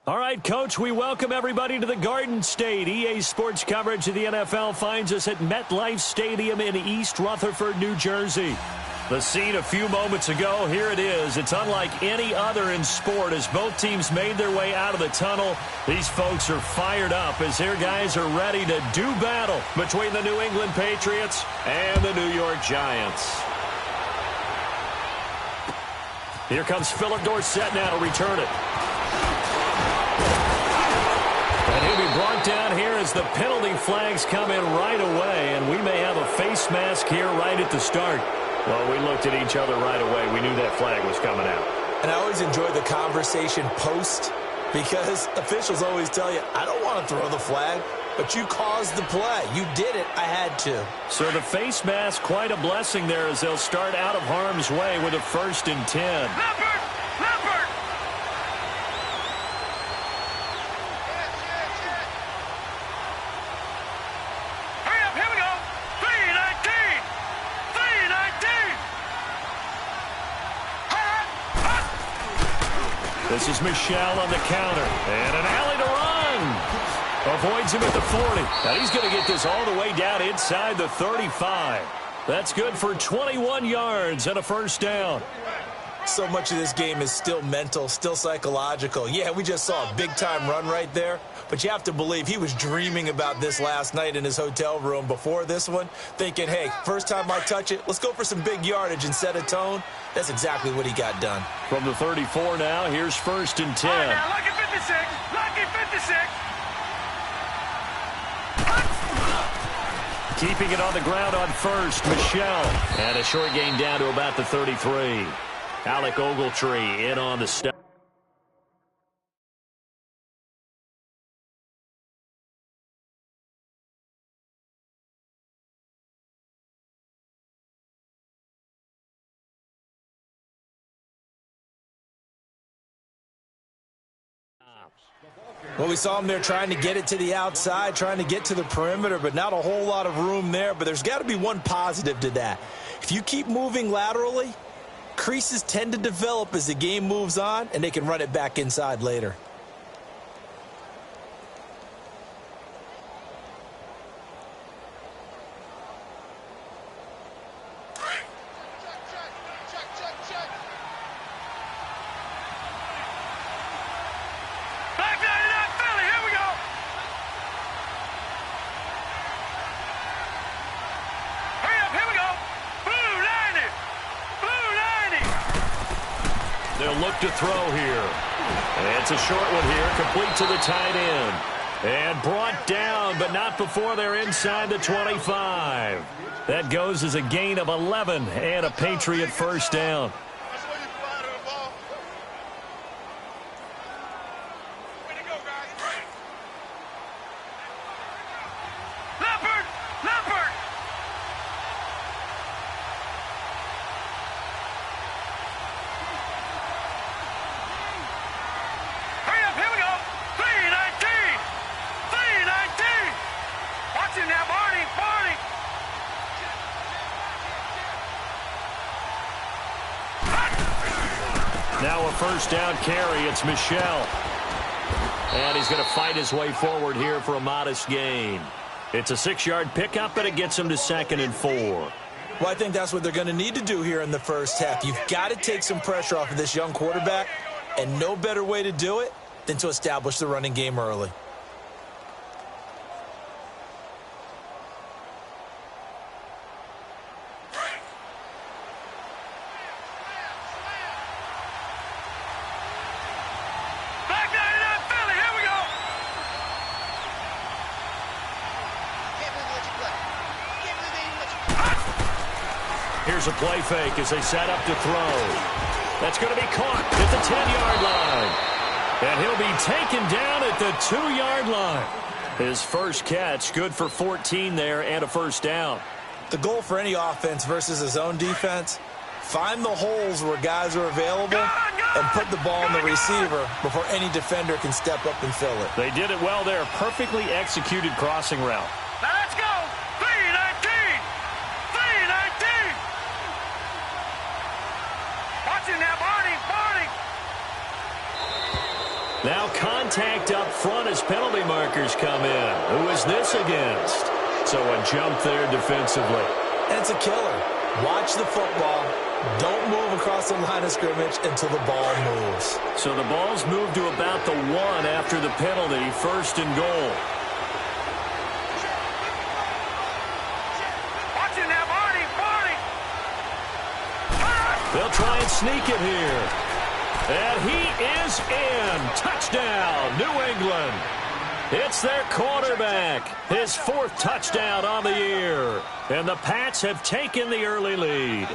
All right, Coach, we welcome everybody to the Garden State. EA Sports coverage of the NFL finds us at MetLife Stadium in East Rutherford, New Jersey. The scene a few moments ago, here it is. It's unlike any other in sport as both teams made their way out of the tunnel. These folks are fired up as their guys are ready to do battle between the New England Patriots and the New York Giants. Here comes Philip Dorsett now to return it. And he'll be brought down here as the penalty flags come in right away, and we may have a face mask here right at the start. Well, we looked at each other right away. We knew that flag was coming out. And I always enjoy the conversation post because officials always tell you, I don't want to throw the flag, but you caused the play. You did it. I had to. So the face mask, quite a blessing there as they'll start out of harm's way with a 1st and 10. Leopard! Leopard! Hurry up, here we go! 319! 319! This is Michelle on the counter. And an alley to run. Avoids him at the 40. Now he's going to get this all the way down inside the 35. That's good for 21 yards and a 1st down. So much of this game is still mental, still psychological. Yeah, we just saw a big-time run right there, but you have to believe he was dreaming about this last night in his hotel room before this one, thinking, hey, first time I touch it, let's go for some big yardage and set a tone. That's exactly what he got done. From the 34 now, here's 1st and 10. All right, now, lucky 56! Lucky 56! Keeping it on the ground on 1st, Michelle. And a short gain down to about the 33. Alec Ogletree in on the step. Well, we saw him there trying to get it to the outside, trying to get to the perimeter, but not a whole lot of room there. But there's got to be one positive to that. If you keep moving laterally, creases tend to develop as the game moves on, and they can run it back inside later. Look to throw here. And it's a short one here, complete to the tight end. And brought down, but not before they're inside the 25. That goes as a gain of 11 and a Patriot 1st down. Now a 1st down carry. It's Michelle. And he's going to fight his way forward here for a modest gain. It's a 6-yard pickup, but it gets him to 2nd and 4. Well, I think that's what they're going to need to do here in the first half. You've got to take some pressure off of this young quarterback, and no better way to do it than to establish the running game early. Here's a play fake as they set up to throw. That's going to be caught at the 10-yard line. And he'll be taken down at the 2-yard line. His first catch, good for 14 there and a 1st down. The goal for any offense versus his own defense, find the holes where guys are available and put the ball in the receiver before any defender can step up and fill it. They did it well there. Perfectly executed crossing route. Now let's go. 319. 319. Watch it now, Barney. Barney. Now contact up front as penalty markers come in. Who is this against? So a jump there defensively. And it's a killer. Watch the football. Don't move across the line of scrimmage until the ball moves. So the ball's moved to about the 1 after the penalty, 1st and goal. Watch it now, Barney. They'll try and sneak it here. And he is in. Touchdown, New England. It's their quarterback. His 4th touchdown on the year. And the Pats have taken the early lead.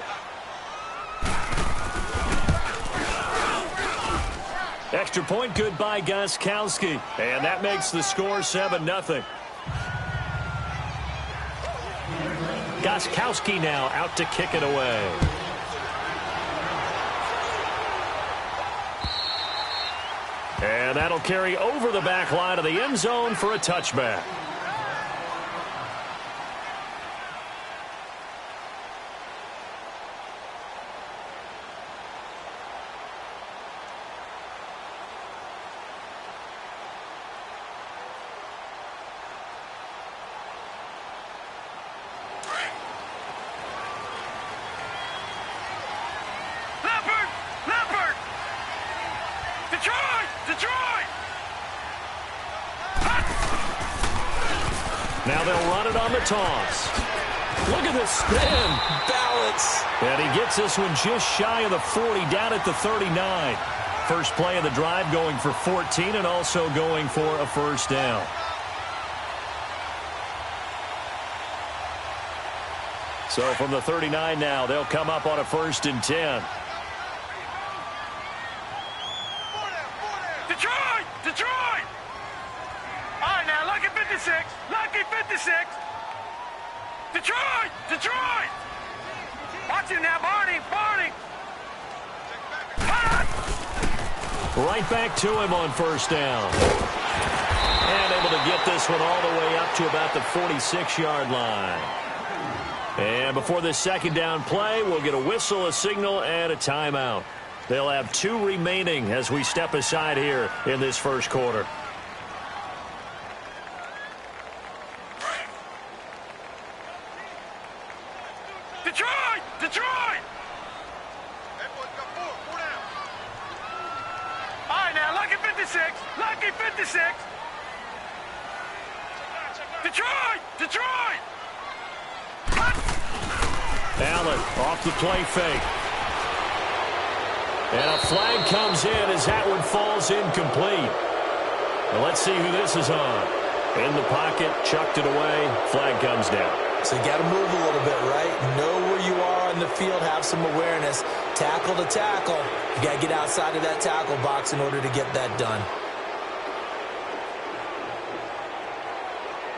Extra point good by Gostkowski. And that makes the score 7-0. Gostkowski now out to kick it away. And that'll carry over the back line of the end zone for a touchback. Leopard! Detroit! Now they'll run it on the toss. Look at the spin. Balance. And he gets this one just shy of the 40, down at the 39. First play of the drive going for 14 and also going for a first down. So from the 39 now, they'll come up on a 1st and 10. Detroit! All right, now, lucky 56. Detroit! Watch it now, Barney! Right back to him on first down. And able to get this one all the way up to about the 46-yard line. And before this second down play, we'll get a whistle, a signal, and a timeout. They'll have 2 remaining as we step aside here in this first quarter. Detroit! All right, now, lucky 56. Detroit! Allen off the play fake. And a flag comes in as that one falls incomplete. Well, let's see who this is on. In the pocket, chucked it away, flag comes down. So you got to move a little bit, right? Know where you are on the field, have some awareness. Tackle to tackle. You got to get outside of that tackle box in order to get that done.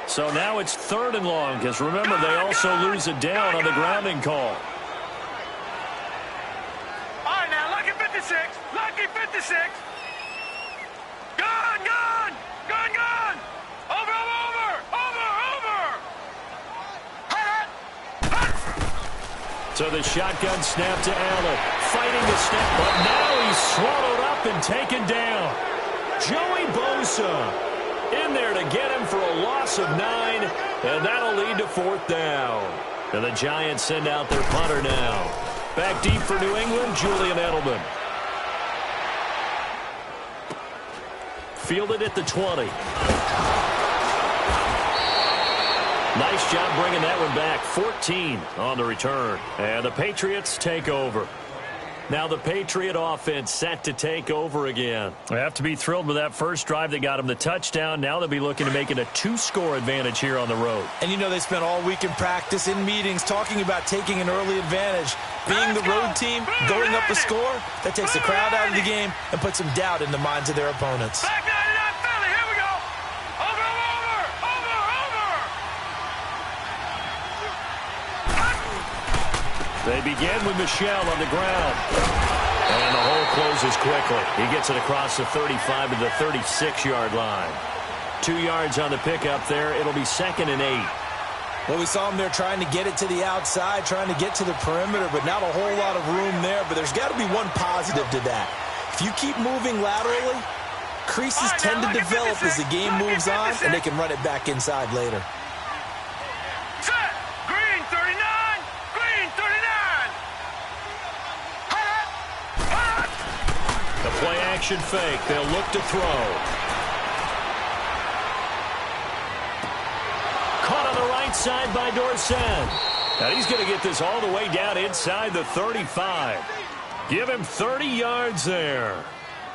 So now it's 3rd and long, because remember, they also lose it down on the grounding call. All right, now, lucky 56. Gone! Over! So the shotgun snap to Allen, fighting the snap, but now he's swallowed up and taken down. Joey Bosa in there to get him for a loss of 9, and that'll lead to 4th down. And the Giants send out their punter now. Back deep for New England, Julian Edelman. Fielded at the 20. Nice job bringing that one back. 14 on the return. And the Patriots take over. Now the Patriot offense set to take over again. They have to be thrilled with that first drive that got them the touchdown. Now they'll be looking to make it a 2-score advantage here on the road. And you know they spent all week in practice, in meetings, talking about taking an early advantage. Being the road team, going up a score, that takes the crowd out of the game and puts some doubt in the minds of their opponents. Back 99 Philly, here we go. Over. They begin with Michel on the ground. And the hole closes quickly. He gets it across the 35 to the 36-yard line. 2 yards on the pickup there. It'll be 2nd and 8. Well, we saw him there trying to get it to the outside, trying to get to the perimeter, but not a whole lot of room there. But there's got to be one positive to that. If you keep moving laterally, Creases tend to develop as the game moves on, and they can run it back inside later. Set. Green 39. Green 39. Hot. The play action fake. They'll look to throw. Caught on the right side by Dorsett. Now he's going to get this all the way down inside the 35. Give him 30 yards there.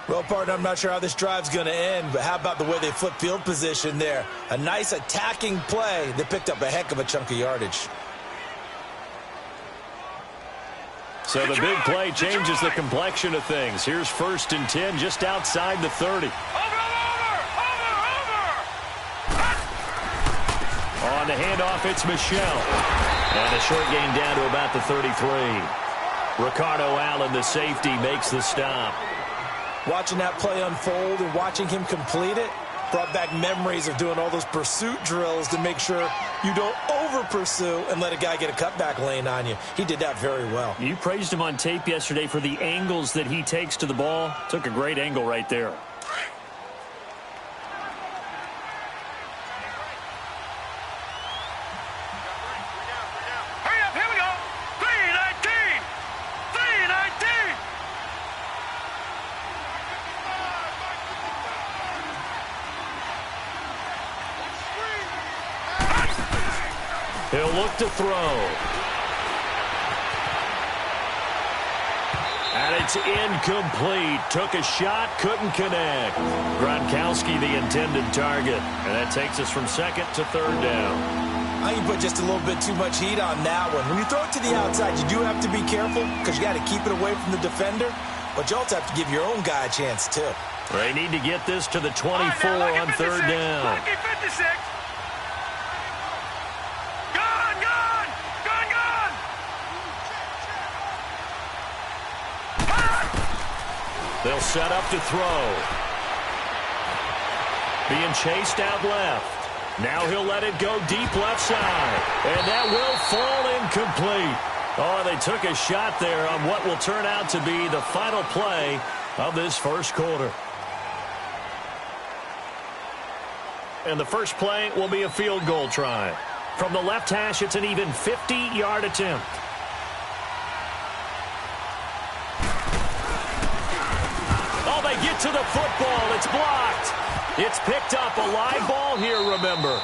Well, partner, I'm not sure how this drive's going to end, but how about the way they flip field position there? A nice attacking play. They picked up a heck of a chunk of yardage. So the big play changes the complexion of things. Here's 1st and 10 just outside the 30. Over. On the handoff, it's Michelle. And a short gain down to about the 33. Ricardo Allen, the safety, makes the stop. Watching that play unfold and watching him complete it brought back memories of doing all those pursuit drills to make sure you don't over-pursue and let a guy get a cutback lane on you. He did that very well. You praised him on tape yesterday for the angles that he takes to the ball. Took a great angle right there. Hurry up, here we go. 319. 319. He'll look to throw. And it's incomplete. Took a shot, couldn't connect. Gronkowski, the intended target. And that takes us from 2nd to 3rd down. I think you put just a little bit too much heat on that one. When you throw it to the outside, you do have to be careful because you got to keep it away from the defender. But you also have to give your own guy a chance, too. They need to get this to the 24 on 3rd down. Lucky 56. They'll set up to throw. Being chased out left. Now he'll let it go deep left side. And that will fall incomplete. Oh, they took a shot there on what will turn out to be the final play of this first quarter. And the first play will be a field goal try. From the left hash, it's an even 50-yard attempt. Get to the football. It's blocked. It's picked up. A live ball here, remember.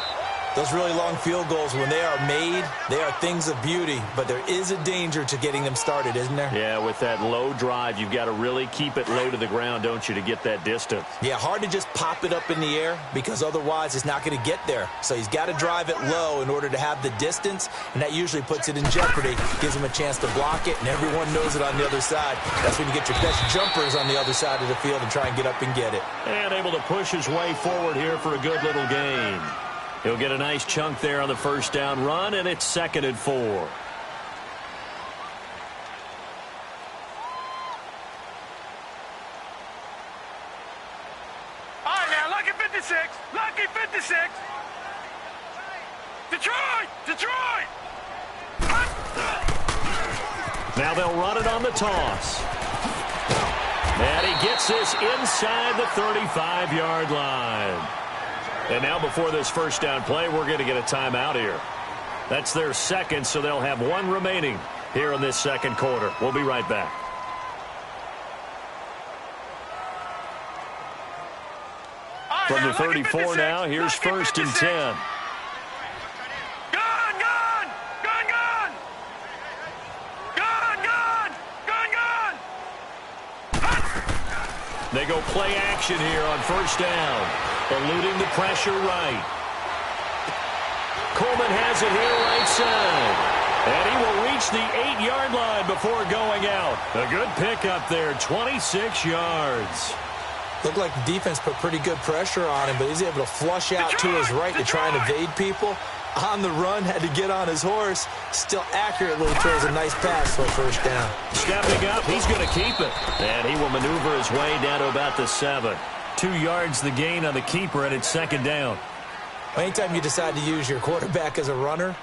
Those really long field goals, when they are made, they are things of beauty. But there is a danger to getting them started, isn't there? Yeah, with that low drive, you've got to really keep it low to the ground, don't you, to get that distance. Yeah, hard to just pop it up in the air because otherwise it's not going to get there. So he's got to drive it low in order to have the distance, and that usually puts it in jeopardy, gives him a chance to block it, and everyone knows it on the other side. That's when you get your best jumpers on the other side of the field and try and get up and get it. And able to push his way forward here for a good little gain. He'll get a nice chunk there on the first down run, and it's 2nd and 4. All right, now, lucky 56. Lucky 56. Detroit. Now they'll run it on the toss. And he gets this inside the 35-yard line. And now before this first down play, we're going to get a timeout here. That's their second, so they'll have one remaining here in this second quarter. We'll be right back. From the 34 now, here's 1st and 10. They go play action here on first down. Eluding the pressure right. Coleman has it here right side. And he will reach the 8-yard line before going out. A good pickup there, 26 yards. Looked like the defense put pretty good pressure on him, but he's able to flush out to his right to try and evade people. On the run, had to get on his horse. Still accurately throws a nice pass for a first down. Stepping up, he's going to keep it. And he will maneuver his way down to about the 7. 2 yards the gain on the keeper, and it's 2nd down. Anytime you decide to use your quarterback as a runner,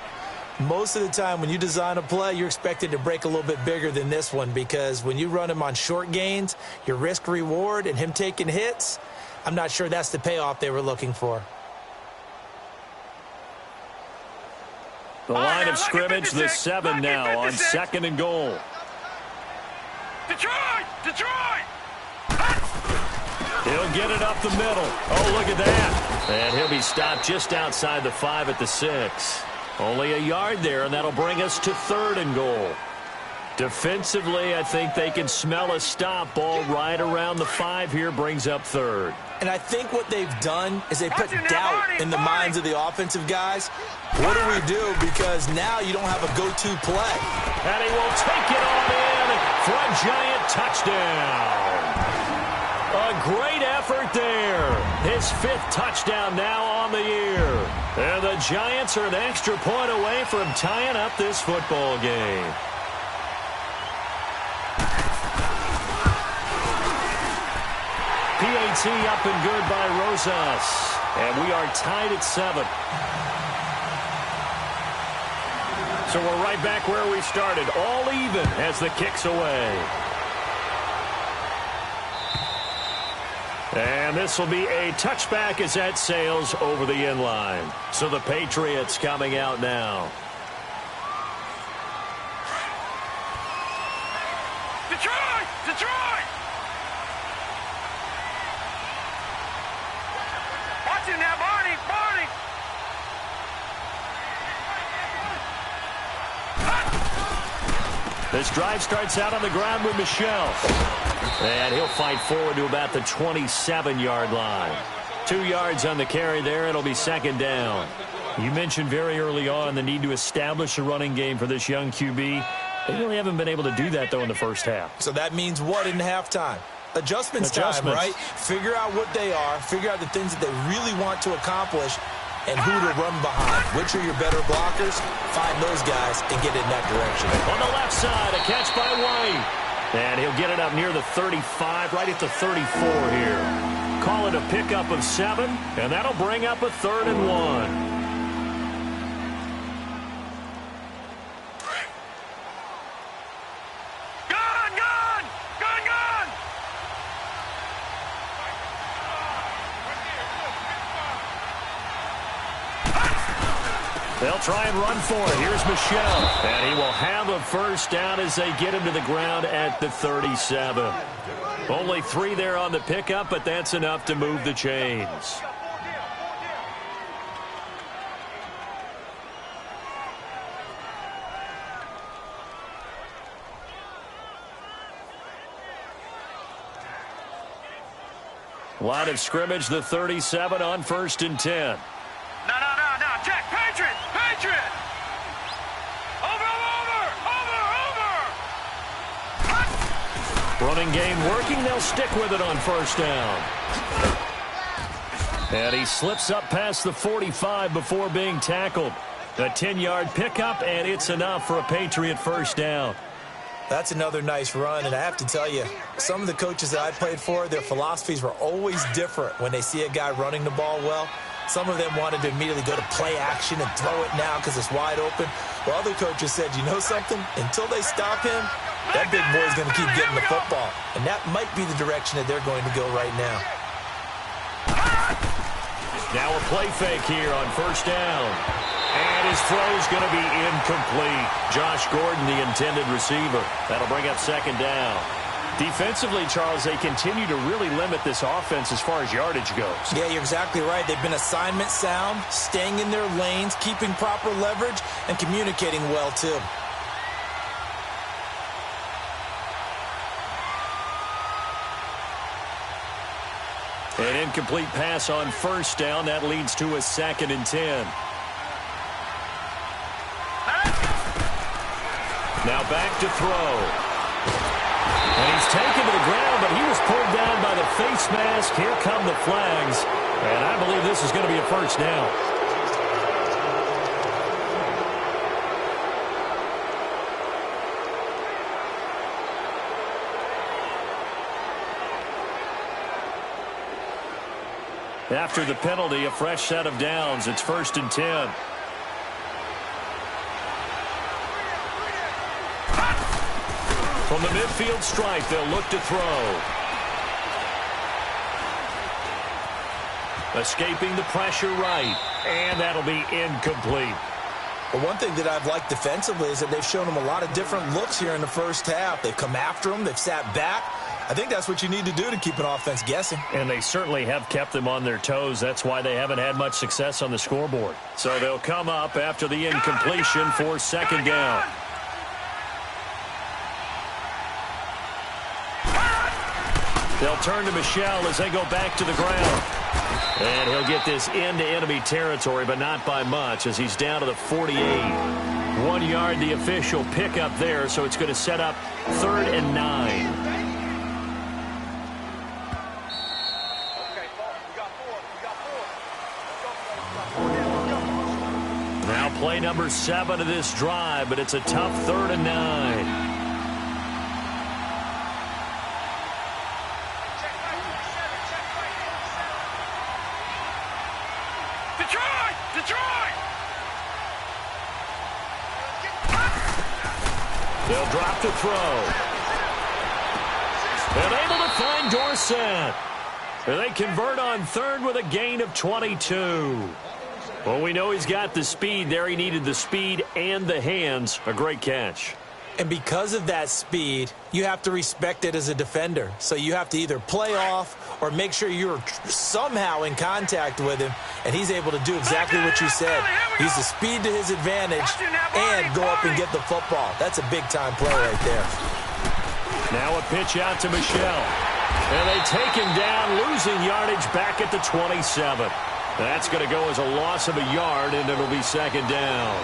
most of the time when you design a play, you're expected to break a little bit bigger than this one because when you run him on short gains, your risk-reward and him taking hits, I'm not sure that's the payoff they were looking for. The line of scrimmage, the 7 now on 2nd and goal. Detroit! Detroit! He'll get it up the middle. Oh, look at that. And he'll be stopped just outside the 5 at the 6. Only a yard there, and that'll bring us to 3rd and goal. Defensively, I think they can smell a stop. Ball right around the 5 here brings up 3rd. And I think what they've done is they put doubt in the minds of the offensive guys. What do we do? Because now you don't have a go-to play. And he will take it on in for a giant touchdown. A great effort there. His 5th touchdown now on the year. And the Giants are an extra point away from tying up this football game. PAT up and good by Rosas. And we are tied at 7. So we're right back where we started. All even as the kick's away. And this will be a touchback as that sails over the end line. So the Patriots coming out now. Detroit! Detroit! Watch him now, Barney! Barney! This drive starts out on the ground with Michelle. And he'll fight forward to about the 27-yard line. 2 yards on the carry there. It'll be 2nd down. You mentioned very early on the need to establish a running game for this young QB. They really haven't been able to do that, though, in the first half. So that means what in halftime? Adjustments time, right? Figure out what they are. Figure out the things that they really want to accomplish and who to run behind. Which are your better blockers? Find those guys and get in that direction. On the left side, a catch by White. And he'll get it up near the 35, right at the 34 here. Call it a pickup of 7, and that'll bring up a 3rd and 1. They'll try and run for it. Here's Michelle. And he will have a first down as they get him to the ground at the 37. Only 3 there on the pickup, but that's enough to move the chains. Line of scrimmage, the 37 on 1st and 10. No, Jack, Patriot! Patriot! Over! Running game working. They'll stick with it on 1st down. And he slips up past the 45 before being tackled. A 10-yard pickup, and it's enough for a Patriot first down. That's another nice run, and I have to tell you, some of the coaches that I played for, their philosophies were always different when they see a guy running the ball well. Some of them wanted to immediately go to play action and throw it now because it's wide open. Well, other coaches said, you know something? Until they stop him, that big boy's going to keep getting the football. And that might be the direction that they're going to go right now. Now a play fake here on 1st down. And his throw's going to be incomplete. Josh Gordon, the intended receiver. That'll bring up 2nd down. Defensively, Charles, they continue to really limit this offense as far as yardage goes. Yeah, you're exactly right. They've been assignment sound, staying in their lanes, keeping proper leverage, and communicating well, too. An incomplete pass on 1st down. That leads to a 2nd and 10. Now back to throw. And he's taken to the ground, but he was pulled down by the face mask. Here come the flags. And I believe this is going to be a first down. After the penalty, a fresh set of downs. It's 1st and 10. From the midfield stripe, they'll look to throw. Escaping the pressure right. And that'll be incomplete. But one thing that I've liked defensively is that they've shown him a lot of different looks here in the first half. They've come after him. They've sat back. I think that's what you need to do to keep an offense guessing. And they certainly have kept them on their toes. That's why they haven't had much success on the scoreboard. So they'll come up after the incompletion for second down. They'll turn to Michel as they go back to the ground. And he'll get this into enemy territory, but not by much, as he's down to the 48. 1 yard, the official pickup there, so it's going to set up 3rd and 9. Now play number 7 of this drive, but it's a tough 3rd and 9. They'll drop to throw. And able to find Dorsett. And they convert on 3rd with a gain of 22. Well, we know he's got the speed there. He needed the speed and the hands. A great catch. And because of that speed, you have to respect it as a defender. So you have to either play off or make sure you're somehow in contact with him, and he's able to do exactly what you said. Use the speed to his advantage and go up and get the football. That's a big-time play right there. Now a pitch out to Michel. And they take him down, losing yardage back at the 27. That's going to go as a loss of a yard, and it'll be second down.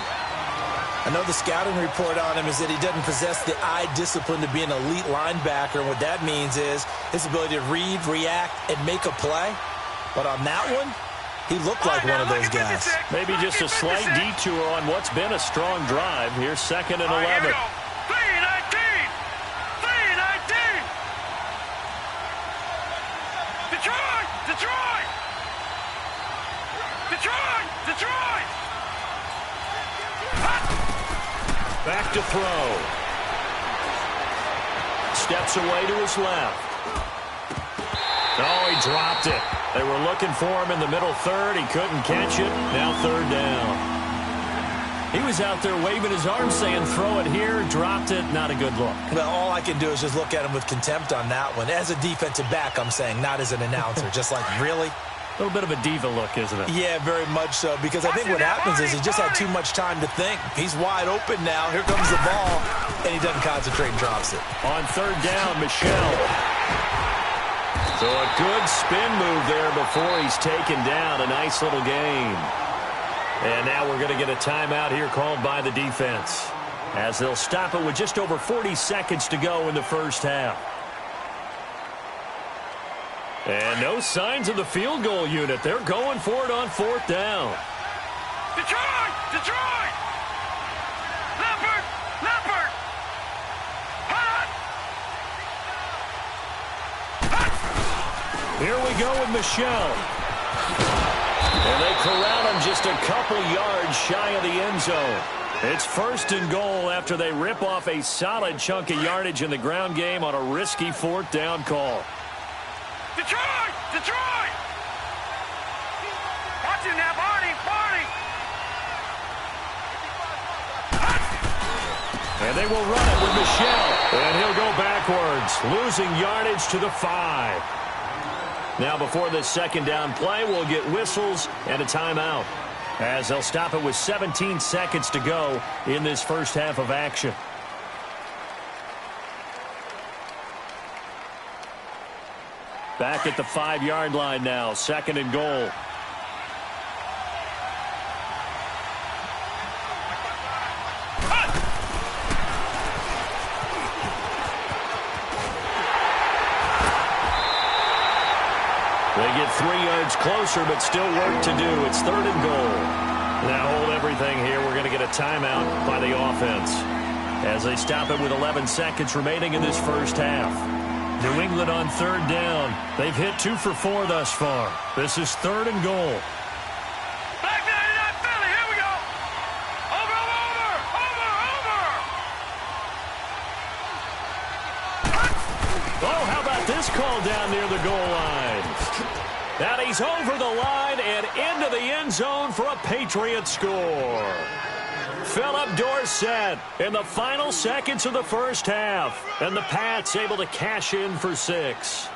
I know the scouting report on him is that he doesn't possess the eye discipline to be an elite linebacker. What that means is his ability to read, react, and make a play. But on that one, he looked like one of those guys. Maybe just a slight detour on what's been a strong drive. Here's 2nd and 11. 3-19. Detroit! Back to throw. Steps away to his left. Oh, he dropped it. They were looking for him in the middle 3rd. He couldn't catch it. Now 3rd down. He was out there waving his arms saying, throw it here, dropped it. Not a good look. Well, all I can do is just look at him with contempt on that one. As a defensive back, I'm saying, not as an announcer. Just like, really? A little bit of a diva look, isn't it? Yeah, very much so, because I think what happens is he just had too much time to think. He's wide open now. Here comes the ball, and he doesn't concentrate and drops it. On 3rd down, Michel. So a good spin move there before he's taken down. A nice little gain. And now we're going to get a timeout here called by the defense, as they'll stop it with just over 40 seconds to go in the first half. And no signs of the field goal unit. They're going for it on 4th down. Detroit! Leopard! Hot! Here we go with Michel. And they corral him just a couple yards shy of the end zone. It's 1st and goal after they rip off a solid chunk of yardage in the ground game on a risky 4th down call. Detroit! Watch him now, Barney! And they will run it with Michel. And he'll go backwards, losing yardage to the 5. Now before this 2nd down play, we'll get whistles and a timeout, as they'll stop it with 17 seconds to go in this first half of action. Back at the 5-yard line now, 2nd and goal. They get 3 yards closer, but still work to do. It's 3rd and goal. Now hold everything here. We're going to get a timeout by the offense, as they stop it with 11 seconds remaining in this first half. New England on 3rd down. They've hit 2 for 4 thus far. This is 3rd and goal. Back 99 Philly, here we go. Over. Oh, how about this call down near the goal line? And he's over the line and into the end zone for a Patriots score. Philip Dorsett in the final seconds of the first half. And the Pats able to cash in for 6.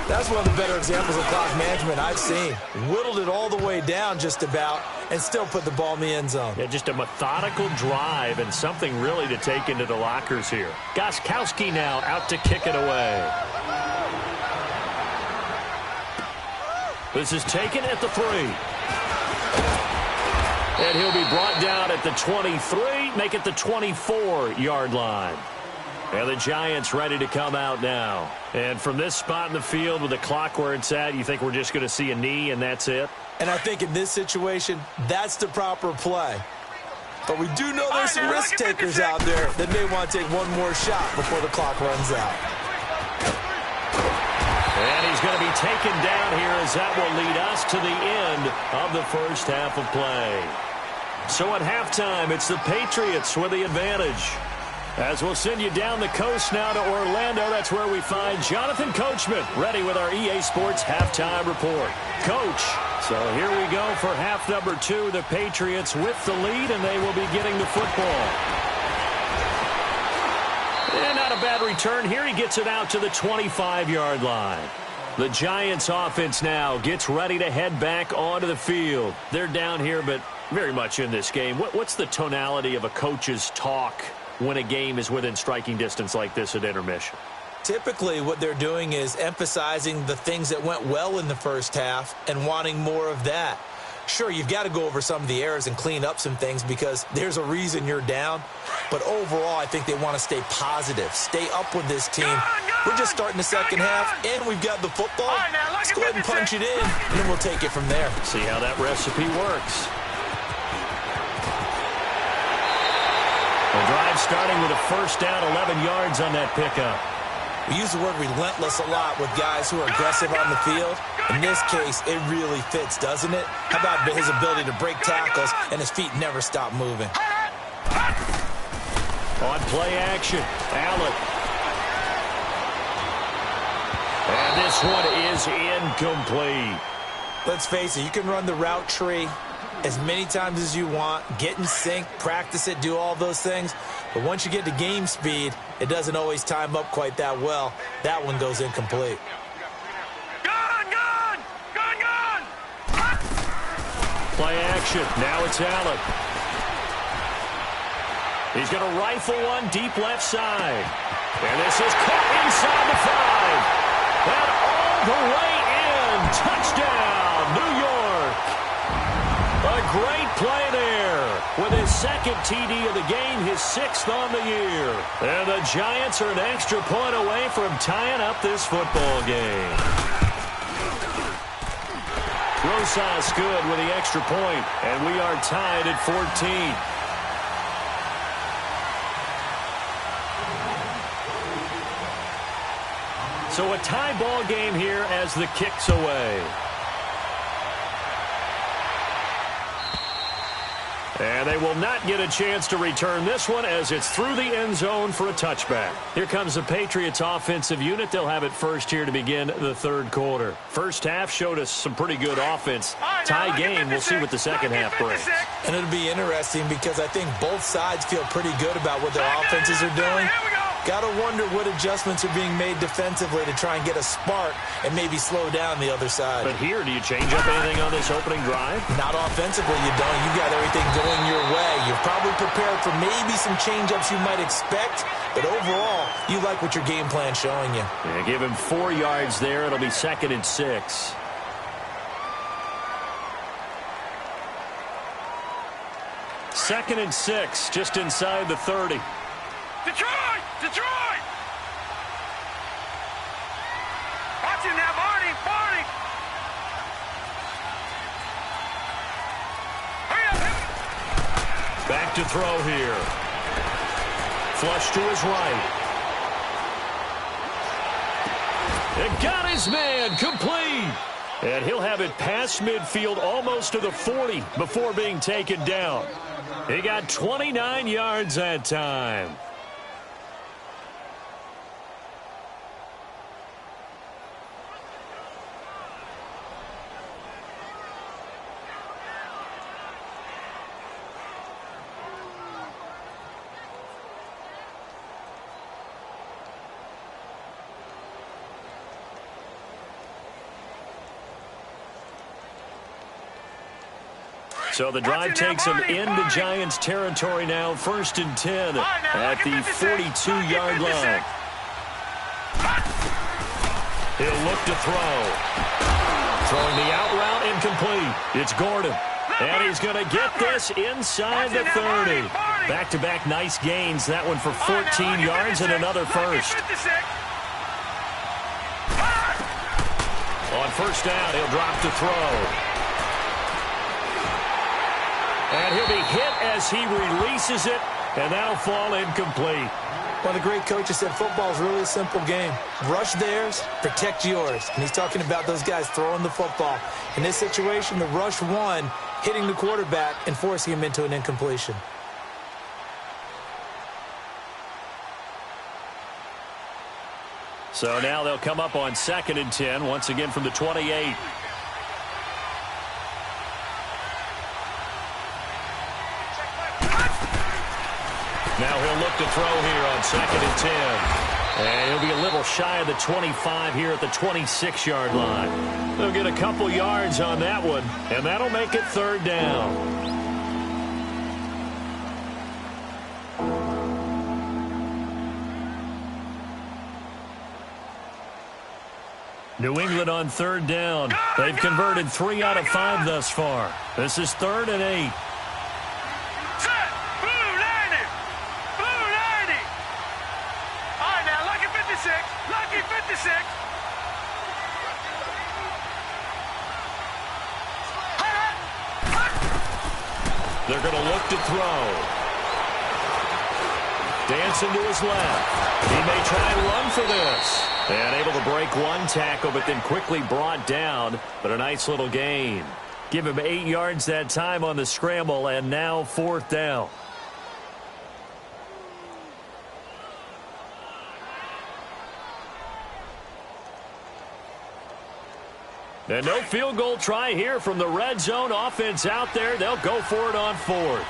That's one of the better examples of clock management I've seen. Whittled it all the way down just about and still put the ball in the end zone. Yeah, just a methodical drive and something really to take into the lockers here. Gostkowski now out to kick it away. This is taken at the 3. And he'll be brought down at the 23, make it the 24-yard line. And the Giants ready to come out now. And from this spot in the field with the clock where it's at, you think we're just going to see a knee and that's it? And I think in this situation, that's the proper play. But we do know there's some risk takers out there that may want to take one more shot before the clock runs out. And he's going to be taken down here as that will lead us to the end of the first half of play. So at halftime, it's the Patriots with the advantage. As we'll send you down the coast now to Orlando, that's where we find Jonathan Coachman ready with our EA Sports Halftime Report. Coach, so here we go for half number 2. The Patriots with the lead, and they will be getting the football. And not a bad return here. He gets it out to the 25-yard line. The Giants offense now gets ready to head back onto the field. They're down here, but very much in this game. What's the tonality of a coach's talk when a game is within striking distance like this at intermission? Typically, what they're doing is emphasizing the things that went well in the first half and wanting more of that. Sure, you've got to go over some of the errors and clean up some things because there's a reason you're down. But overall, I think they want to stay positive, stay up with this team. We're just starting the second half, and we've got the football. Let's go ahead and punch it in, and then we'll take it from there. See how that recipe works. The drive starting with a first down, 11 yards on that pickup. We use the word relentless a lot with guys who are aggressive on the field. In this case, it really fits, doesn't it? How about his ability to break tackles and his feet never stop moving? On play action, Allen. And this one is incomplete. Let's face it, you can run the route tree as many times as you want, get in sync, practice it, do all those things. But once you get to game speed, it doesn't always time up quite that well. That one goes incomplete. Gone! Play action. Now it's Allen. He's going to rifle one deep left side. And this is caught inside the 5. And all the way in. Touchdown, New York. A great play there. With his second TD of the game, his 6th on the year. And the Giants are an extra point away from tying up this football game. Rosas good with the extra point, and we are tied at 14. So a tie ball game here as the kick's away. And they will not get a chance to return this one as it's through the end zone for a touchback. Here comes the Patriots offensive unit. They'll have it first here to begin the third quarter. First half showed us some pretty good offense. Tie game, we'll see what the second half brings. And it'll be interesting because I think both sides feel pretty good about what their offenses are doing. Got to wonder what adjustments are being made defensively to try and get a spark and maybe slow down the other side. But here, do you change up anything on this opening drive? Not offensively, you don't. You got everything going your way. You're probably prepared for maybe some change-ups you might expect, but overall, you like what your game plan's showing you. Yeah, give him 4 yards there. It'll be 2nd and 6. Second and 6, just inside the 30. Detroit! Watch him now, Barney! Hurry up! Back to throw here. Flush to his right. It got his man complete. And he'll have it past midfield almost to the 40 before being taken down. He got 29 yards that time. So the drive takes him into Giants territory now. 1st and 10 at the 42-yard line. He'll look to throw. Throwing the out route incomplete. It's Gordon. And he's going to get this inside the 30. Back-to-back nice gains. That one for 14 yards and another first. On first down, he'll drop to throw. And he'll be hit as he releases it, and that'll fall incomplete. One of the great coaches said football is really a simple game. Rush theirs, protect yours. And he's talking about those guys throwing the football. In this situation, the rush one, hitting the quarterback and forcing him into an incompletion. So now they'll come up on 2nd and 10, once again from the 28. Now he'll look to throw here on 2nd and 10. And he'll be a little shy of the 25 here at the 26-yard line. They'll get a couple yards on that one, and that'll make it 3rd down. New England on 3rd down. They've converted 3 out of 5 thus far. This is 3rd and 8. Set. Blue 90. Blue 90. All right, now, lucky 56. Lucky 56. They're going to look to throw. Dancing to his left. He may try and run for this. And able to break one tackle, but then quickly brought down. But a nice little gain. Give him 8 yards that time on the scramble, and now 4th down. And no field goal try here from the red zone. Offense out there. They'll go for it on 4th.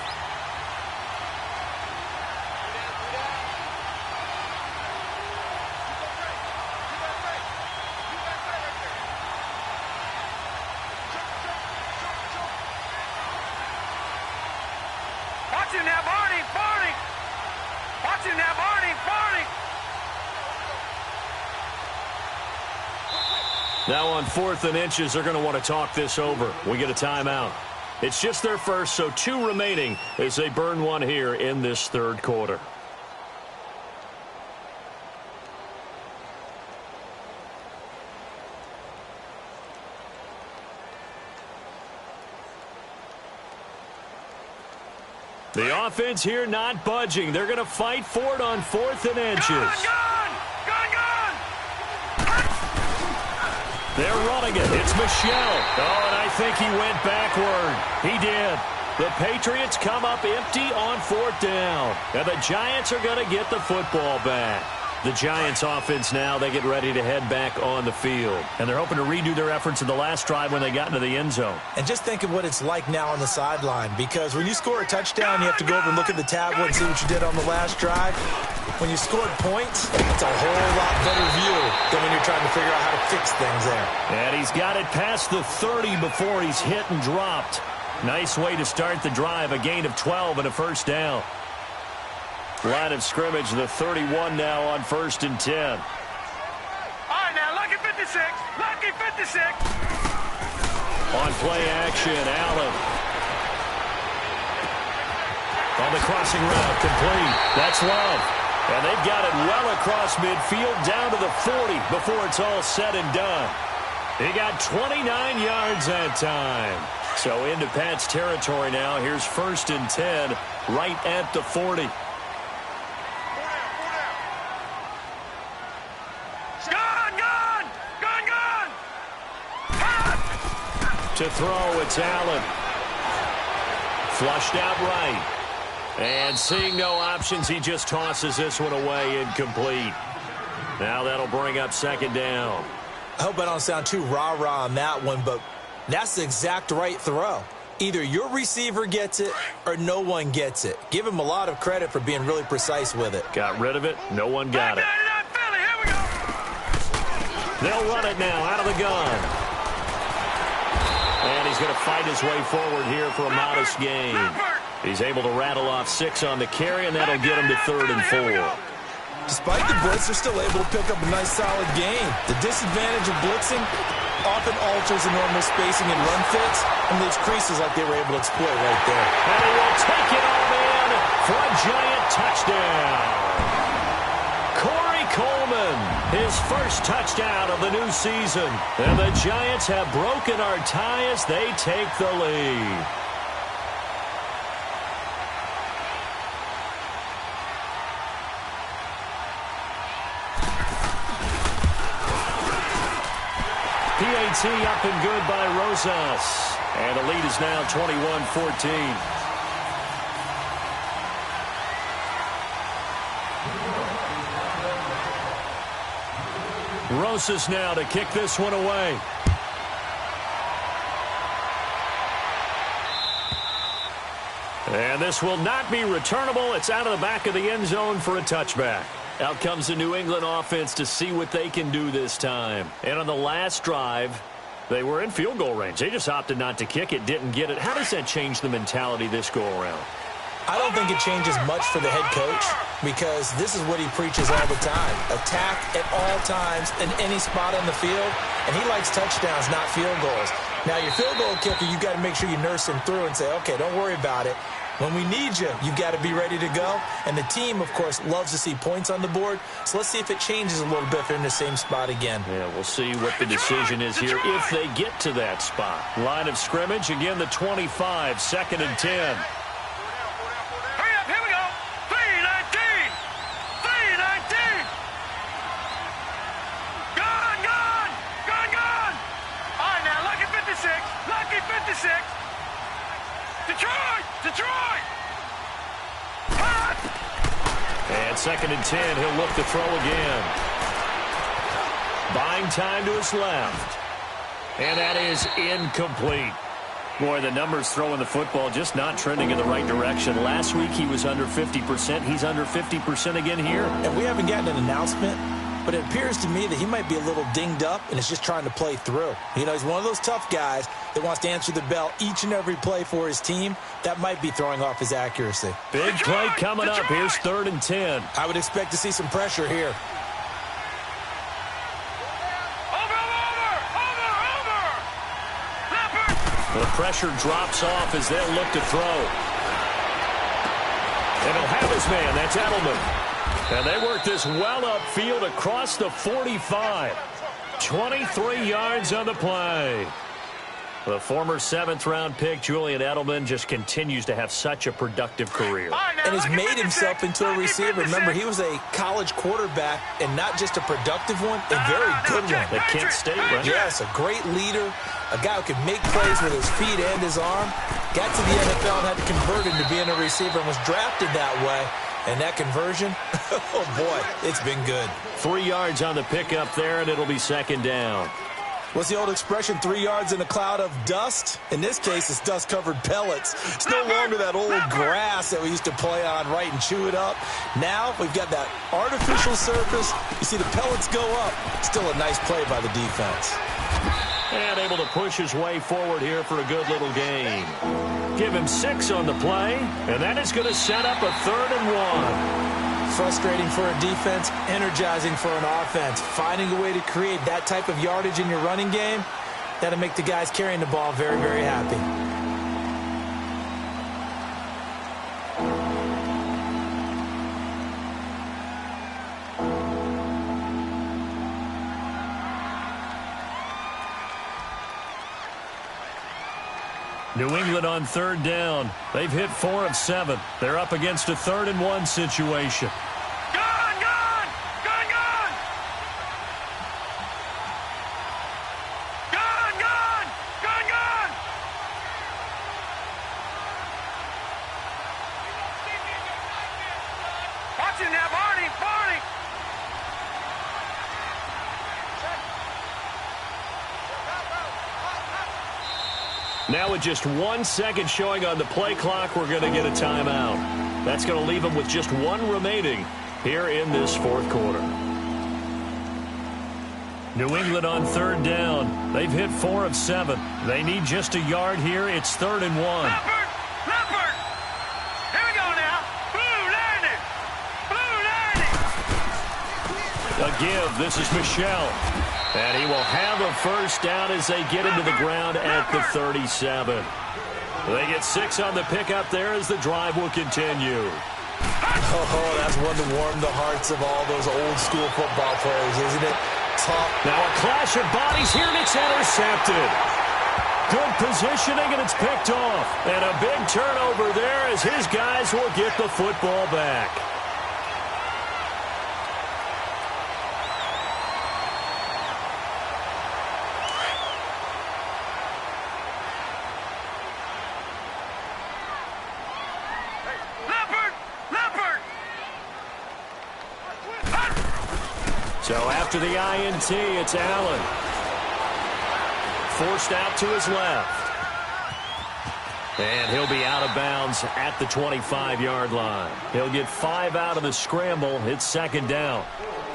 Now on 4th and inches, they're going to want to talk this over. We get a timeout. It's just their first, so 2 remaining as they burn one here in this 3rd quarter. The offense here not budging. They're going to fight for it on 4th and inches. They're running it. It's Michel. Oh, and I think he went backward. He did. The Patriots come up empty on 4th down. And the Giants are going to get the football back. The Giants offense now, they get ready to head back on the field. And they're hoping to redo their efforts in the last drive when they got into the end zone. And just think of what it's like now on the sideline, because when you score a touchdown, you have to go over and look at the tablet and see what you did on the last drive. When you scored points, it's a whole lot better view than when you're trying to figure out how to fix things there. And he's got it past the 30 before he's hit and dropped. Nice way to start the drive, a gain of 12 and a first down. Line of scrimmage, the 31 now on 1st and 10. All right, now, lucky 56. Lucky 56. On play action, Allen. On the crossing route, complete. That's Love. And they've got it well across midfield, down to the 40 before it's all said and done. He got 29 yards that time. So into Pat's territory now. Here's 1st and 10, right at the 40. To throw, it's Allen. Flushed out right. And seeing no options, he just tosses this one away, incomplete. Now that'll bring up 2nd down. I hope I don't sound too rah-rah on that one, but that's the exact right throw. Either your receiver gets it or no one gets it. Give him a lot of credit for being really precise with it. Got rid of it. No one got it. They'll run it now out of the gun. And he's going to fight his way forward here for a modest gain. He's able to rattle off 6 on the carry, and that'll get him to 3rd and 4. Despite the blitz, they're still able to pick up a nice, solid gain. The disadvantage of blitzing often alters the normal spacing and run fits and leaves creases like they were able to exploit right there. And he will take it all in for a giant touchdown. Corey Coleman, his first touchdown of the new season. And the Giants have broken our tie as they take the lead. PAT up and good by Rosas. And the lead is now 21-14. Rosas now to kick this one away. And this will not be returnable. It's out of the back of the end zone for a touchback. Out comes the New England offense to see what they can do this time. And on the last drive, they were in field goal range. They just opted not to kick it, didn't get it. How does that change the mentality this go-around? I don't think it changes much for the head coach because this is what he preaches all the time. Attack at all times in any spot on the field, and he likes touchdowns, not field goals. Now, your field goal kicker, you've got to make sure you nurse him through and say, okay, don't worry about it. When we need you, you've got to be ready to go. And the team, of course, loves to see points on the board. So let's see if it changes a little bit if they're in the same spot again. Yeah, we'll see what the decision is here if they get to that spot. Line of scrimmage, again, the 25, 2nd and 10. Hurry up, here we go. 3-19. 3-19. Gone, gone. Gone, gone. All right, now, lucky 56. Lucky 56. Detroit! Detroit! Hot! And 2nd and 10, he'll look to throw again. Buying time to his left. And that is incomplete. Boy, the numbers throwing the football just not trending in the right direction. Last week he was under 50%. He's under 50% again here. And we haven't gotten an announcement, but it appears to me that he might be a little dinged up and is just trying to play through. You know, he's one of those tough guys that wants to answer the bell each and every play for his team. That might be throwing off his accuracy. Big play coming up. Here's 3rd and 10. I would expect to see some pressure here. The pressure drops off as they'll look to throw. And he'll have his man. That's Edelman. And they work this well upfield across the 45. 23 yards on the play. The former 7th-round pick, Julian Edelman, just continues to have such a productive career. And has made himself into a receiver. Remember, he was a college quarterback, and not just a productive one, a very good one. At Kent State, right? Yes, a great leader, a guy who could make plays with his feet and his arm. Got to the NFL and had to convert into being a receiver and was drafted that way. And that conversion, oh boy, it's been good. 3 yards on the pickup there, and it'll be 2nd down. What's the old expression, 3 yards in a cloud of dust? In this case, it's dust-covered pellets. It's no longer that old grass that we used to play on, right, and chew it up. Now we've got that artificial surface. You see the pellets go up. Still a nice play by the defense. And able to push his way forward here for a good little gain. Give him 6 on the play, and that is going to set up a 3rd and 1. Frustrating for a defense, energizing for an offense. Finding a way to create that type of yardage in your running game, that'll make the guys carrying the ball very, very happy. New England on 3rd down. They've hit 4 of 7. They're up against a 3rd and 1 situation. Gone, gone! Gone, gone! Gone, gone! Gone, gone! Watch it now, Barney! Barney! Now with just 1 second showing on the play clock, we're going to get a timeout. That's going to leave them with just 1 remaining here in this 4th quarter. New England on third down. They've hit 4 of 7. They need just a yard here. It's 3rd and 1. Leopard! Here we go now. Blue landing! Blue landing! A give. This is Michelle. And he will have a first down as they get into the ground at the 37. They get 6 on the pickup there as the drive will continue. Oh, that's one to warm the hearts of all those old-school football players, isn't it? Tough. Now a clash of bodies here, and it's intercepted. Good positioning, and it's picked off. And a big turnover there as his guys will get the football back. So after the INT, it's Allen. Forced out to his left. And he'll be out of bounds at the 25-yard line. He'll get 5 out of the scramble. It's 2nd down.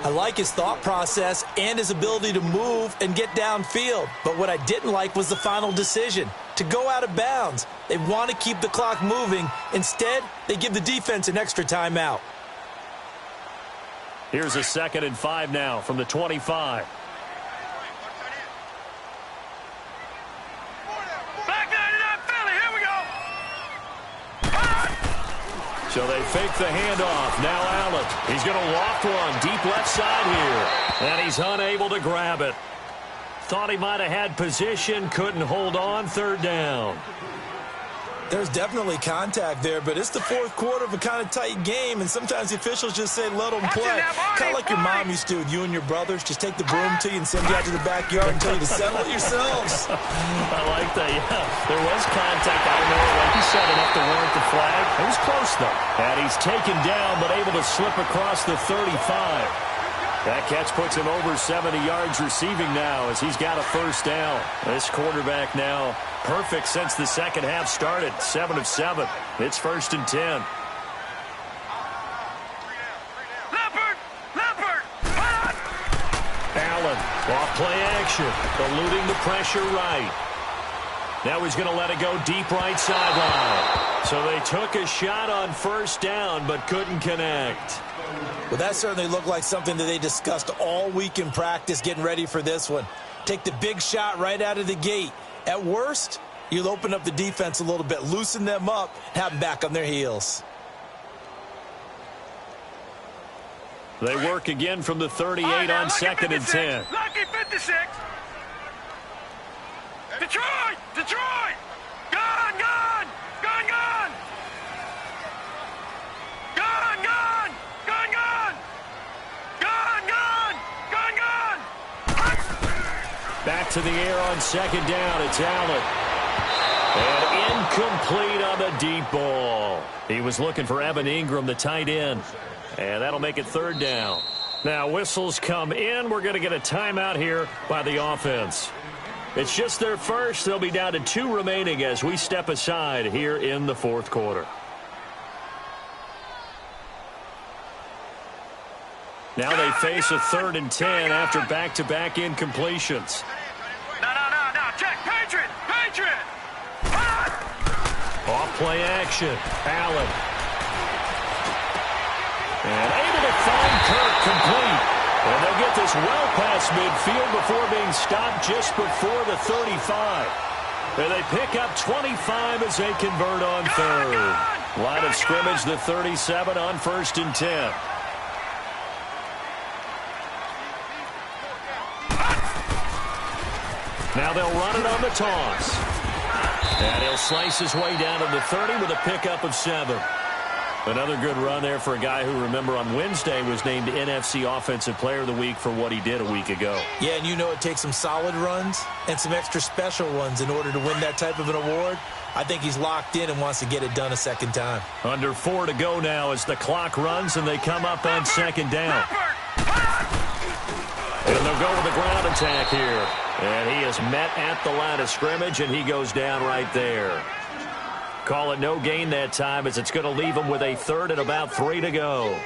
I like his thought process and his ability to move and get downfield. But what I didn't like was the final decision, to go out of bounds. They want to keep the clock moving. Instead, they give the defense an extra timeout. Here's a 2nd and 5 now from the 25. Back 99 Philly, here we go. So they fake the handoff. Now Allen. He's going to loft one deep left side here. And he's unable to grab it. Thought he might have had position. Couldn't hold on. 3rd down. There's definitely contact there, but it's the 4th quarter of a kind of tight game, and sometimes the officials just say, let them play. Kind of like your mom used to with you and your brothers. Just take the broom to you and send you out to the backyard and tell you to settle it yourselves. I like that, yeah. There was contact. I don't know, like you said, enough to warrant the flag. It was close, though. And he's taken down, but able to slip across the 35. That catch puts him over 70 yards receiving now as he's got a first down. This quarterback now perfect since the second half started. 7 of 7. It's 1st and 10. Leopard! Allen, off play action, eluding the pressure right. Now he's going to let it go deep right sideline. So they took a shot on first down but couldn't connect. Well, that certainly looked like something that they discussed all week in practice getting ready for this one. Take the big shot right out of the gate. At worst, you'll open up the defense a little bit, loosen them up, have them back on their heels. They work again from the 38 on 2nd and 10. Lucky 56. Detroit! Gone! Back to the air on 2nd down. It's Allen. And incomplete on the deep ball. He was looking for Evan Ingram, the tight end. And that'll make it 3rd down. Now whistles come in. We're going to get a timeout here by the offense. It's just their first. They'll be down to 2 remaining as we step aside here in the 4th quarter. Now they face a 3rd and 10 after back-to-back incompletions. No. Check. Patriot! Off play action. Allen. And able to find Kirk complete. And they'll get this well past midfield before being stopped just before the 35. And they pick up 25 as they convert on 3rd. Line of scrimmage, the 37 on 1st and 10. Now they'll run it on the toss. And he'll slice his way down to the 30 with a pickup of 7. Another good run there for a guy who, remember, on Wednesday was named NFC Offensive Player of the Week for what he did a week ago. Yeah, and you know it takes some solid runs and some extra special ones in order to win that type of an award. I think he's locked in and wants to get it done a second time. Under 4 to go now as the clock runs and they come up on 2nd down. And they'll go with the ground attack here. And he is met at the line of scrimmage, and he goes down right there. Call it no gain that time as it's going to leave him with a 3rd and about 3 to go.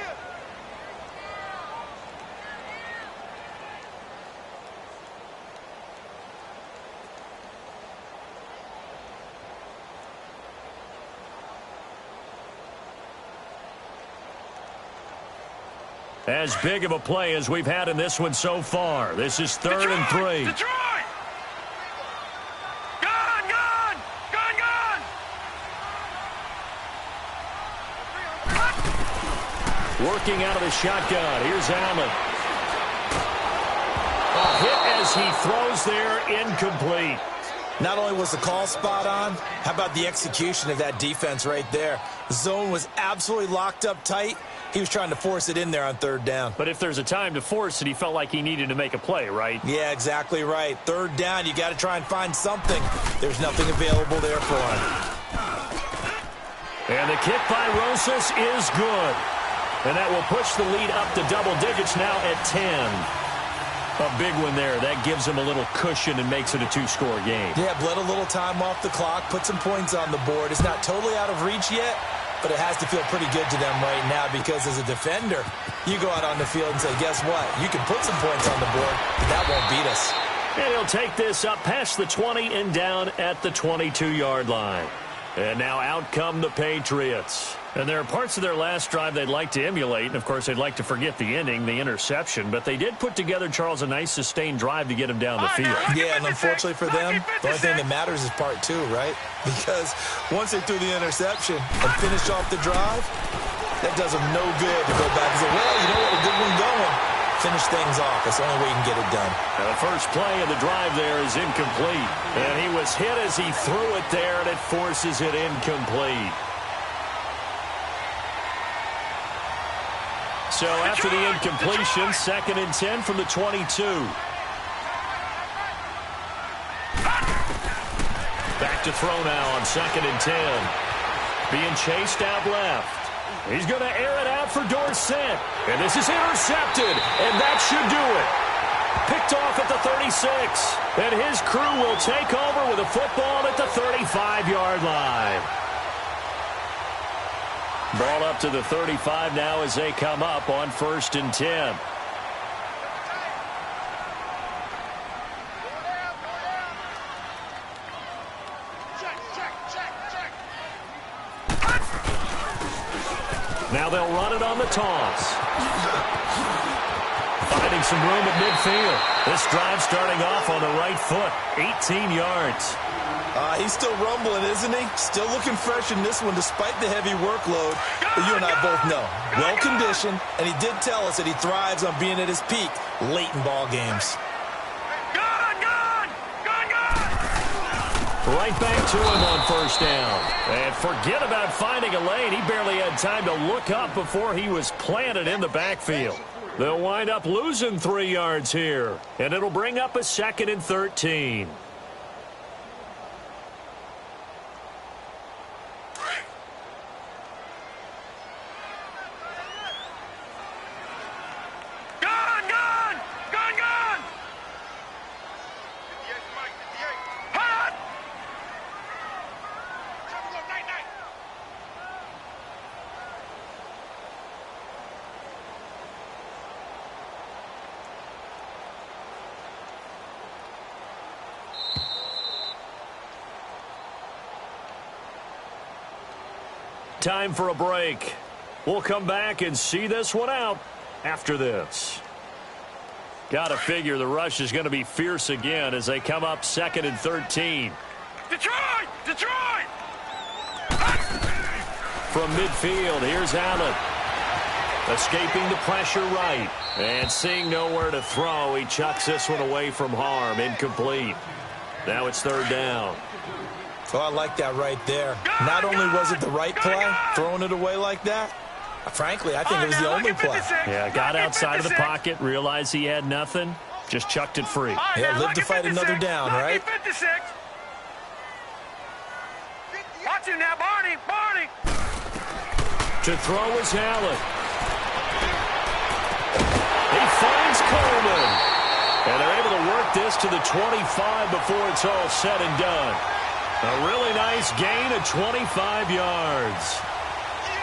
As big of a play as we've had in this one so far. This is 3rd and 3. Detroit! Gone! Gone! Gone! Gone! Working out of the shotgun. Here's Allen. A hit as he throws there, incomplete. Not only was the call spot on, how about the execution of that defense right there? The zone was absolutely locked up tight. He was trying to force it in there on 3rd down. But if there's a time to force it, he felt like he needed to make a play, right? Yeah, exactly right. 3rd down, you got to try and find something. There's nothing available there for him. And the kick by Rosas is good. And that will push the lead up to double digits now at 10. A big one there. That gives him a little cushion and makes it a 2-score game. Yeah, bled a little time off the clock, put some points on the board. It's not totally out of reach yet, but it has to feel pretty good to them right now because as a defender, you go out on the field and say, guess what? You can put some points on the board, but that won't beat us. And he'll take this up past the 20 and down at the 22-yard line. And now out come the Patriots. And there are parts of their last drive they'd like to emulate. And, of course, they'd like to forget the ending, the interception. But they did put together, Charles, a nice sustained drive to get him down the field. Yeah, and unfortunately for them, the only thing that matters is part 2, right? Because once they threw the interception and finished off the drive, that does them no good to go back and say, well, you know what, a good one going. Finish things off. That's the only way you can get it done. Now, the first play of the drive there is incomplete. And he was hit as he threw it there, and it forces it incomplete. So after the incompletion, 2nd and 10 from the 22. Back to throw now on 2nd and 10. Being chased out left. He's going to air it out for Dorsett. And this is intercepted. And that should do it. Picked off at the 36. And his crew will take over with a football at the 35-yard line. Ball up to the 35 now as they come up on 1st and 10. Now they'll run it on the toss. Finding some room at midfield. This drive starting off on the right foot. 18 yards. He's still rumbling, isn't he? Still looking fresh in this one despite the heavy workload. But you and I both know, well-conditioned, and he did tell us that he thrives on being at his peak late in ball games. Gone! Gone! Gone! Gone! Right back to him on 1st down. And forget about finding a lane. He barely had time to look up before he was planted in the backfield. They'll wind up losing 3 yards here. And it'll bring up a 2nd and 13. Time for a break. We'll come back and see this one out after this. Got to figure the rush is going to be fierce again as they come up 2nd and 13. Detroit! Detroit! From midfield, here's Allen. Escaping the pressure right. And seeing nowhere to throw, he chucks this one away from harm. Incomplete. Now it's 3rd down. Oh, I like that right there. Not only was it the right play, throwing it away like that, frankly, I think it was the only play. Yeah, got outside of the pocket, realized he had nothing, just chucked it free. Yeah, lived to fight another down, right? Watch him now, Barney! Barney! To throw is Allen. He finds Coleman. And they're able to work this to the 25 before it's all said and done. A really nice gain of 25 yards.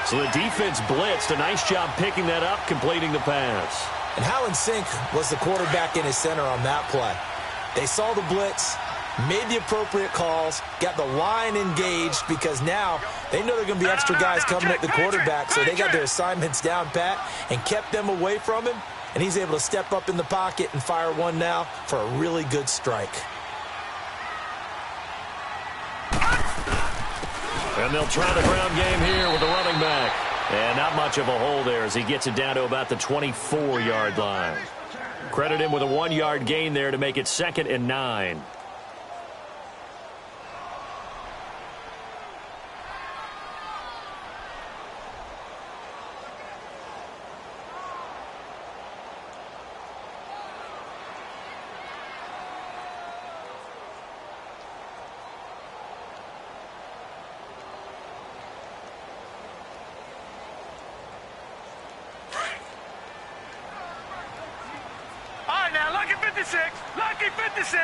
So the defense blitzed. A nice job picking that up, completing the pass. And how in sync was the quarterback and his center on that play? They saw the blitz, made the appropriate calls, got the line engaged, because now they know there are going to be extra guys coming at the quarterback, so they got their assignments down pat and kept them away from him, and he's able to step up in the pocket and fire one now for a really good strike. And they'll try the ground game here with the running back. And not much of a hole there as he gets it down to about the 24-yard line. Credit him with a 1-yard gain there to make it 2nd and 9. Lucky 56. Lucky 56.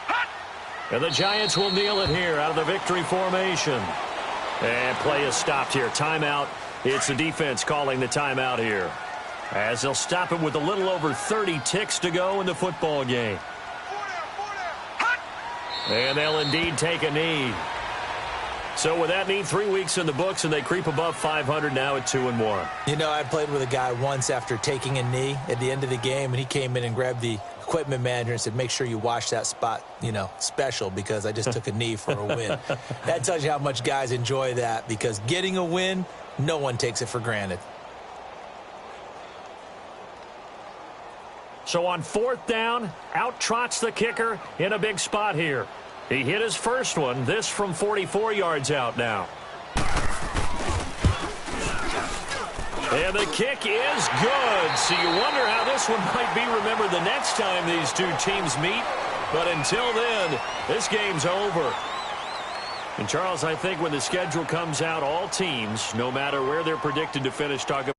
Hut. And the Giants will kneel it here out of the victory formation. And play is stopped here. Timeout. It's the defense calling the timeout here, as they'll stop it with a little over 30 ticks to go in the football game. Hut. And they'll indeed take a knee. So with that knee, 3 weeks in the books, and they creep above 500 now at 2-1. You know, I played with a guy once after taking a knee at the end of the game, and he came in and grabbed the equipment manager and said, make sure you wash that spot, you know, special, because I just took a knee for a win. That tells you how much guys enjoy that, because getting a win, no one takes it for granted. So on 4th down, out trots the kicker in a big spot here. He hit his first one, this from 44 yards out now. And the kick is good. So you wonder how this one might be remembered the next time these two teams meet. But until then, this game's over. And Charles, I think when the schedule comes out, all teams, no matter where they're predicted to finish, talk about